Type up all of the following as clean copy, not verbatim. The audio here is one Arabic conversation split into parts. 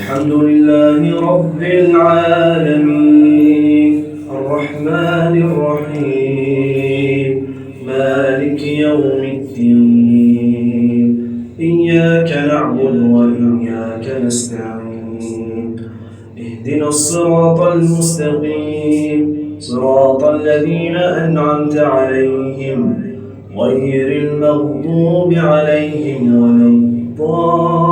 الحمد لله رب العالمين الرحمن الرحيم مالك يوم الدين إياك نعبد وإياك نستعين اهدنا الصراط المستقيم صراط الذين أنعمت عليهم غير المغضوب عليهم ولا الضالين.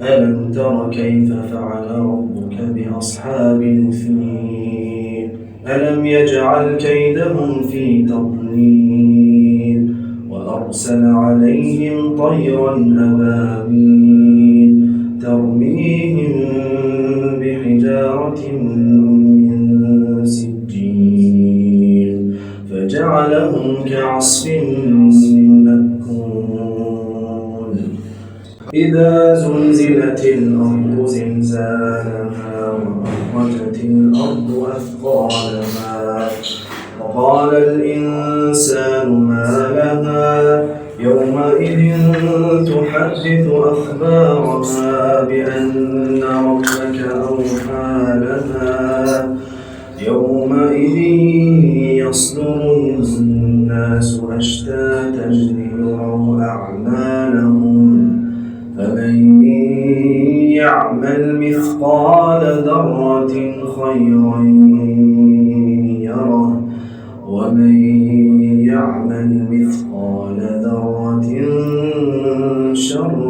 ألم تر كيف فعل ربك بأصحاب الفيل ألم يجعل كيدهم في تضليل وأرسل عليهم طيرا أبابيل ترميهم بحجارة من سجيل فجعلهم كعصف مأكول. إذا زلزلت الأرض زلزالها وأخرجت الأرض أثقالها وقال الإنسان ما لها يومئذ تحدث أخبارها بأن ربك أوحى لها يومئذ يصدر الناس أشتاتا ليروا أعمالهم فمن يعمل مثقال ذرة خيرا يره ومن يعمل مثقال ذرة شرا